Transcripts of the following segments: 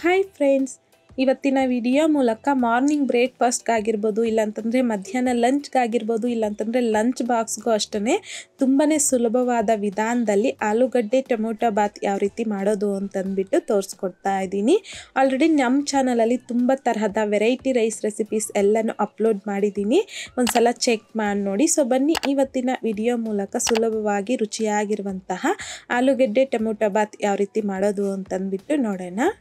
Hi friends, ಇವತ್ತಿನ video ಮೂಲಕ morning ಬ್ರೇಕ್ಫಾಸ್ಟ್ಗಾಗಿರ್ಬೋದು, ಇಲ್ಲಾಂತಂದರೆ ಮಧ್ಯಾಹ್ನ ಲಂಚ್ಗಾಗಿರ್ಬೋದು, ಇಲ್ಲಾಂತಂದರೆ ಲಂಚ್ ಬಾಕ್ಸ್ಗೂ ಅಷ್ಟೇ ತುಂಬಾ ಸುಲಭವಾದ ವಿಧಾನದಲ್ಲಿ ಆಲೂಗಡ್ಡೆ ಟೊಮೊಟೊ ಬಾತ್ ಯಾವ ರೀತಿ ಮಾಡೋದು ಅಂತಂದ್ಬಿಟ್ಟು ತೋರಿಸ್ಕೊಡ್ತಾ ಇದ್ದೀನಿ. ಆಲ್ರೆಡಿ ನಮ್ಮ ಚಾನಲಲ್ಲಿ ತುಂಬ ತರಹದ ವೆರೈಟಿ ರೈಸ್ ರೆಸಿಪೀಸ್ ಎಲ್ಲನೂ ಅಪ್ಲೋಡ್ ಮಾಡಿದ್ದೀನಿ, ಒಂದ್ಸಲ ಚೆಕ್ ಮಾಡಿ ನೋಡಿ. ಸೊ ಬನ್ನಿ ಇವತ್ತಿನ ವಿಡಿಯೋ ಮೂಲಕ ಸುಲಭವಾಗಿ ರುಚಿಯಾಗಿರುವಂತಹ ಆಲೂಗಡ್ಡೆ ಟೊಮೊಟೊ ಬಾತ್ ಯಾವ ರೀತಿ ಮಾಡೋದು ಅಂತಂದ್ಬಿಟ್ಟು ನೋಡೋಣ.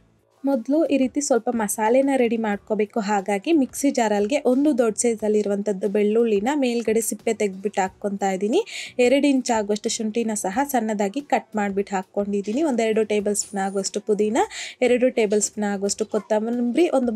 ಮೊದಲು ಈ ರೀತಿ ಸ್ವಲ್ಪ ಮಸಾಲೆನ ರೆಡಿ ಮಾಡ್ಕೋಬೇಕು. ಹಾಗಾಗಿ ಮಿಕ್ಸಿ ಜಾರಲ್ಗೆ ಒಂದು ದೊಡ್ಡ ಸೈಜಲ್ಲಿರುವಂಥದ್ದು ಬೆಳ್ಳುಳ್ಳಿನ ಮೇಲ್ಗಡೆ ಸಿಪ್ಪೆ ತೆಗೆದ್ಬಿಟ್ಟು ಹಾಕ್ಕೊತಾ ಇದ್ದೀನಿ. 2 ಇಂಚ್ ಆಗುವಷ್ಟು ಶುಂಠಿನ ಸಹ ಸಣ್ಣದಾಗಿ ಕಟ್ ಮಾಡಿಬಿಟ್ಟು ಹಾಕ್ಕೊಂಡಿದ್ದೀನಿ. 1-2 ಟೇಬಲ್ ಸ್ಪೂನ್ ಆಗುವಷ್ಟು ಪುದೀನ, 2 ಟೇಬಲ್ ಸ್ಪೂನ್ ಆಗುವಷ್ಟು ಕೊತ್ತಂಬರಿ, 3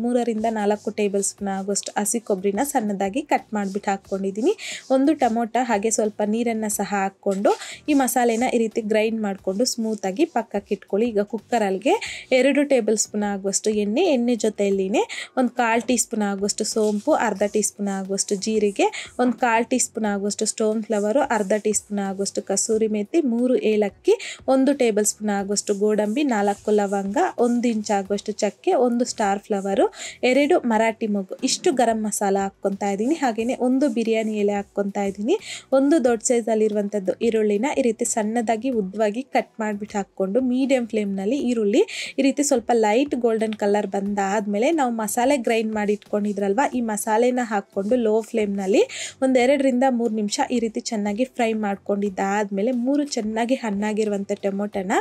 4 ಟೇಬಲ್ ಸ್ಪೂನ್ ಆಗುವಷ್ಟು ಹಸಿ ಕೊಬ್ಬರಿನ ಸಣ್ಣದಾಗಿ ಕಟ್ ಮಾಡಿಬಿಟ್ಟು ಹಾಕ್ಕೊಂಡಿದ್ದೀನಿ. 1 ಟೊಮೊಟೊ ಹಾಗೆ ಸ್ವಲ್ಪ ನೀರನ್ನು ಸಹ ಹಾಕ್ಕೊಂಡು ಈ ಮಸಾಲೆನ ಈ ರೀತಿ ಗ್ರೈಂಡ್ ಮಾಡಿಕೊಂಡು ಸ್ಮೂತಾಗಿ ಪಕ್ಕಕ್ಕೆ ಇಟ್ಕೊಳ್ಳಿ. ಈಗ ಕುಕ್ಕರಲ್ಲಿಗೆ 2 ಟೇಬಲ್ ಸ್ಪೂನ್ ಆಗುವಷ್ಟು ಎಣ್ಣೆ ಜೊತೆಯಲ್ಲಿನೇ 1/4 ಟೀ ಸ್ಪೂನ್ ಆಗುವಷ್ಟು ಸೋಂಪು, ಅರ್ಧ ಟೀ ಸ್ಪೂನ್ ಆಗುವಷ್ಟು ಜೀರಿಗೆ, 1/4 ಟೀ ಸ್ಪೂನ್ ಆಗುವಷ್ಟು ಸ್ಟೋನ್ ಫ್ಲವರು, ಅರ್ಧ ಟೀ ಸ್ಪೂನ್ ಆಗುವಷ್ಟು ಕಸೂರಿ ಮೇಥಿ, 3 ಏಲಕ್ಕಿ, 1 ಟೇಬಲ್ ಸ್ಪೂನ್ ಆಗುವಷ್ಟು ಗೋಡಂಬಿ, 4 ಲವಂಗ, 1 ಇಂಚ್ ಆಗುವಷ್ಟು ಚಕ್ಕೆ, 1 ಸ್ಟಾರ್ ಫ್ಲವರು, 2 ಮರಾಠಿ ಮೊಗ್ಗು, ಇಷ್ಟು ಗರಂ ಮಸಾಲ ಹಾಕ್ಕೊತಾ ಇದ್ದೀನಿ. ಹಾಗೆಯೇ 1 ಬಿರಿಯಾನಿ ಎಲೆ ಹಾಕ್ಕೊತಾ ಇದ್ದೀನಿ. 1 ದೊಡ್ಡ ಸೈಜಲ್ಲಿರುವಂಥದ್ದು ಈರುಳ್ಳಿನ ಈ ರೀತಿ ಸಣ್ಣದಾಗಿ ಉದ್ದವಾಗಿ ಕಟ್ ಮಾಡಿಬಿಟ್ಟು ಹಾಕ್ಕೊಂಡು ಮೀಡಿಯಂ ಫ್ಲೇಮ್ನಲ್ಲಿ ಈರುಳ್ಳಿ ಈ ರೀತಿ ಸ್ವಲ್ಪ ಲೈಟ್ ಗೋಲ್ಡನ್ ಕಲರ್ ಬಂದಾದ್ಮೇಲೆ ನಾವು ಮಸಾಲೆ ಗ್ರೈಂಡ್ ಮಾಡಿ ಇಟ್ಕೊಂಡಿದ್ರಲ್ವ, ಈ ಮಸಾಲೆನ ಹಾಕ್ಕೊಂಡು ಲೋ ಫ್ಲೇಮ್ನಲ್ಲಿ 2-3 ನಿಮಿಷ ಈ ರೀತಿ ಚೆನ್ನಾಗಿ ಫ್ರೈ ಮಾಡ್ಕೊಂಡಿದ್ದಾದ್ಮೇಲೆ 3 ಚೆನ್ನಾಗಿ ಹಣ್ಣಾಗಿರುವಂಥ ಟೊಮೊಟೊನ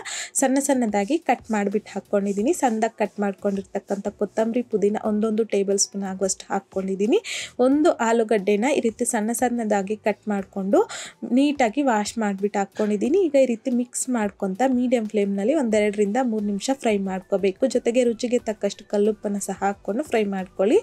ಸಣ್ಣದಾಗಿ ಕಟ್ ಮಾಡಿಬಿಟ್ಟು ಹಾಕ್ಕೊಂಡಿದ್ದೀನಿ. ಸಣ್ಣದಾಗಿ ಕಟ್ ಮಾಡ್ಕೊಂಡಿರ್ತಕ್ಕಂಥ ಕೊತ್ತಂಬರಿ, ಪುದೀನ 1 ಟೇಬಲ್ ಸ್ಪೂನ್ ಆಗುವಷ್ಟು ಹಾಕ್ಕೊಂಡಿದ್ದೀನಿ. 1 ಆಲೂಗಡ್ಡೆನ ಈ ರೀತಿ ಸಣ್ಣದಾಗಿ ಕಟ್ ಮಾಡಿಕೊಂಡು ನೀಟಾಗಿ ವಾಶ್ ಮಾಡಿಬಿಟ್ಟು ಹಾಕ್ಕೊಂಡಿದ್ದೀನಿ. ಈಗ ಈ ರೀತಿ ಮಿಕ್ಸ್ ಮಾಡ್ಕೊತ ಮೀಡಿಯಂ ಫ್ಲೇಮ್ನಲ್ಲಿ 2-3 ನಿಮಿಷ ಫ್ರೈ ಮಾಡ್ಕೋಬೇಕು. ಜೊತೆಗೆ ರುಚಿಗೆ ತಕ್ಕಷ್ಟು ಕಲ್ಲುಪ್ಪನ್ನು ಸಹ ಹಾಕ್ಕೊಂಡು ಫ್ರೈ ಮಾಡ್ಕೊಳ್ಳಿ.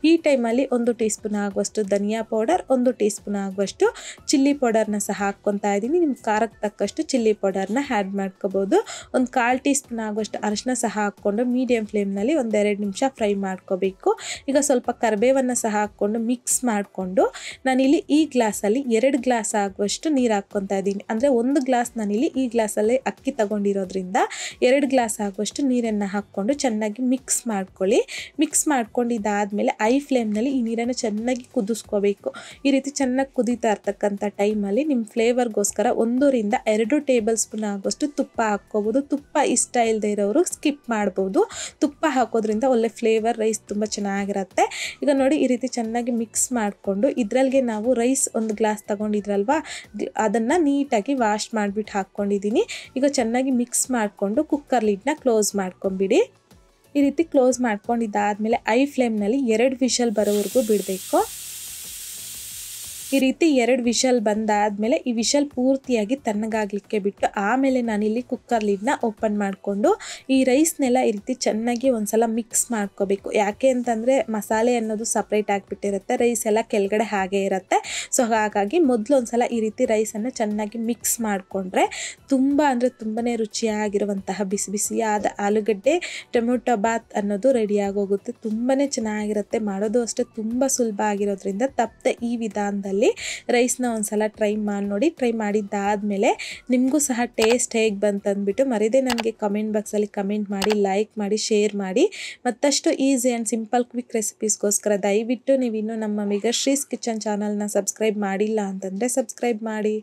ಈ ಟೈಮಲ್ಲಿ 1 ಟೀ ಸ್ಪೂನ್ ಆಗುವಷ್ಟು ಧನಿಯಾ ಪೌಡರ್, 1 ಟೀ ಸ್ಪೂನ್ ಆಗುವಷ್ಟು ಚಿಲ್ಲಿ ಪೌಡರ್ನ ಸಹ ಹಾಕ್ಕೊತಾ ಇದ್ದೀನಿ. ನಿಮ್ಮ ಖಾರಕ್ಕೆ ತಕ್ಕಷ್ಟು ಚಿಲ್ಲಿ ಪೌಡರ್ನ ಆ್ಯಡ್ ಮಾಡ್ಕೋಬೋದು. 1/4 ಟೀ ಸ್ಪೂನ್ ಆಗುವಷ್ಟು ಅರಿಶಿನ ಸಹ ಹಾಕ್ಕೊಂಡು ಮೀಡಿಯಂ ಫ್ಲೇಮ್ನಲ್ಲಿ 1-2 ನಿಮಿಷ ಫ್ರೈ ಮಾಡ್ಕೋಬೇಕು. ಈಗ ಸ್ವಲ್ಪ ಕರಿಬೇವನ್ನು ಸಹ ಹಾಕ್ಕೊಂಡು ಮಿಕ್ಸ್ ಮಾಡಿಕೊಂಡು ನಾನಿಲ್ಲಿ ಈ ಗ್ಲಾಸಲ್ಲಿ 2 ಗ್ಲಾಸ್ ಆಗುವಷ್ಟು ನೀರು ಹಾಕ್ಕೊತಾ ಇದ್ದೀನಿ. ಅಂದರೆ 1 ಗ್ಲಾಸ್ ನಾನಿಲ್ಲಿ ಈ ಗ್ಲಾಸಲ್ಲಿ ಅಕ್ಕಿ ತಗೊಂಡಿರೋದ್ರಿಂದ 2 ಗ್ಲಾಸ್ ಆಗುವಷ್ಟು ನೀರನ್ನು ಹಾಕ್ಕೊಂಡು ಚೆನ್ನಾಗಿ ಮಿಕ್ಸ್ ಮಾಡ್ಕೊಳ್ಳಿ. ಮಿಕ್ಸ್ ಮಾಡ್ಕೊಂಡಿದ್ದಾದಮೇಲೆ ಐ ಫ್ಲೇಮ್ನಲ್ಲಿ ಈ ನೀರನ್ನು ಚೆನ್ನಾಗಿ ಕುದಿಸ್ಕೋಬೇಕು. ಈ ರೀತಿ ಚೆನ್ನಾಗಿ ಕುದೀತಾ ಇರ್ತಕ್ಕಂಥ ಟೈಮಲ್ಲಿ ನಿಮ್ಮ ಫ್ಲೇವರ್ಗೋಸ್ಕರ 1-2 ಟೇಬಲ್ ಸ್ಪೂನ್ ಆಗುವಷ್ಟು ತುಪ್ಪ ಹಾಕ್ಕೋಬೋದು. ತುಪ್ಪ ಇಷ್ಟ ಇಲ್ಲದೆ ಇರೋರು ಸ್ಕಿಪ್ ಮಾಡ್ಬೋದು. ತುಪ್ಪ ಹಾಕೋದ್ರಿಂದ ಒಳ್ಳೆ ಫ್ಲೇವರ್, ರೈಸ್ ತುಂಬ ಚೆನ್ನಾಗಿರುತ್ತೆ. ಈಗ ನೋಡಿ ಈ ರೀತಿ ಚೆನ್ನಾಗಿ ಮಿಕ್ಸ್ ಮಾಡಿಕೊಂಡು ಇದರಲ್ಲಿಗೆ ನಾವು ರೈಸ್ 1 ಗ್ಲಾಸ್ ತಗೊಂಡಿದ್ರಲ್ವ, ಅದನ್ನು ನೀಟಾಗಿ ವಾಶ್ ಮಾಡಿಬಿಟ್ಟು ಹಾಕ್ಕೊಂಡಿದ್ದೀನಿ. ಈಗ ಚೆನ್ನಾಗಿ ಮಿಕ್ಸ್ ಮಾಡಿಕೊಂಡು ಕುಕ್ಕರ್ ಲಿಡ್ನ ಕ್ಲೋಸ್ ಮಾಡ್ಕೊಂಬಿಡಿ. ಈ ರೀತಿ ಕ್ಲೋಸ್ ಮಾಡ್ಕೊಂಡಿದ್ದಾದಮೇಲೆ ಐ ಫ್ಲೇಮ್ನಲ್ಲಿ 2 ವಿಷಲ್ ಬರೋವರೆಗೂ ಬಿಡಬೇಕು. ಈ ರೀತಿ 2 ವಿಷಲ್ ಬಂದಾದಮೇಲೆ ಈ ವಿಷಲ್ ಪೂರ್ತಿಯಾಗಿ ತಣ್ಣಗಾಗಲಿಕ್ಕೆ ಬಿಟ್ಟು ಆಮೇಲೆ ನಾನಿಲ್ಲಿ ಕುಕ್ಕರ್ ಲಿಡ್ನ ಓಪನ್ ಮಾಡಿಕೊಂಡು ಈ ರೈಸ್ನೆಲ್ಲ ಈ ರೀತಿ ಚೆನ್ನಾಗಿ ಒಂದ್ಸಲ ಮಿಕ್ಸ್ ಮಾಡ್ಕೋಬೇಕು. ಯಾಕೆ ಅಂತಂದರೆ ಮಸಾಲೆ ಅನ್ನೋದು ಸಪ್ರೇಟ್ ಆಗಿಬಿಟ್ಟಿರುತ್ತೆ, ರೈಸ್ ಎಲ್ಲ ಕೆಳಗಡೆ ಹಾಗೆ ಇರುತ್ತೆ. ಸೊ ಹಾಗಾಗಿ ಮೊದಲು ಒಂದ್ಸಲ ಈ ರೀತಿ ರೈಸನ್ನು ಚೆನ್ನಾಗಿ ಮಿಕ್ಸ್ ಮಾಡಿಕೊಂಡ್ರೆ ತುಂಬ ಅಂದರೆ ತುಂಬಾ ರುಚಿಯಾಗಿರುವಂತಹ ಬಿಸಿಯಾದ ಆಲೂಗಡ್ಡೆ ಟೊಮೊಟೊ ಬಾತ್ ಅನ್ನೋದು ರೆಡಿಯಾಗೋಗುತ್ತೆ. ತುಂಬಾ ಚೆನ್ನಾಗಿರುತ್ತೆ. ಮಾಡೋದು ಅಷ್ಟೇ ತುಂಬ ಸುಲಭ ಆಗಿರೋದ್ರಿಂದ ತಪ್ಪದೆ ಈ ವಿಧಾನದಲ್ಲಿ ರೈಸ್ನ ಒಂದ್ಸಲ ಟ್ರೈ ಮಾಡಿ ನೋಡಿ. ಟ್ರೈ ಮಾಡಿದ್ದಾದಮೇಲೆ ನಿಮಗೂ ಸಹ ಟೇಸ್ಟ್ ಹೇಗೆ ಬಂತಂದ್ಬಿಟ್ಟು ಮರೀದೆ ನನಗೆ ಕಮೆಂಟ್ ಬಾಕ್ಸಲ್ಲಿ ಕಮೆಂಟ್ ಮಾಡಿ, ಲೈಕ್ ಮಾಡಿ, ಶೇರ್ ಮಾಡಿ. ಮತ್ತಷ್ಟು ಈಸಿ ಆ್ಯಂಡ್ ಸಿಂಪಲ್ ಕ್ವಿಕ್ ರೆಸಿಪೀಸ್ಗೋಸ್ಕರ ದಯವಿಟ್ಟು ನೀವಿನ್ನೂ ನಮ್ಮ ಮೆಗಾಶ್ರೀಸ್ ಕಿಚನ್ ಚಾನಲ್ನ ಸಬ್ಸ್ಕ್ರೈಬ್ ಮಾಡಿಲ್ಲ ಅಂತಂದರೆ ಸಬ್ಸ್ಕ್ರೈಬ್ ಮಾಡಿ.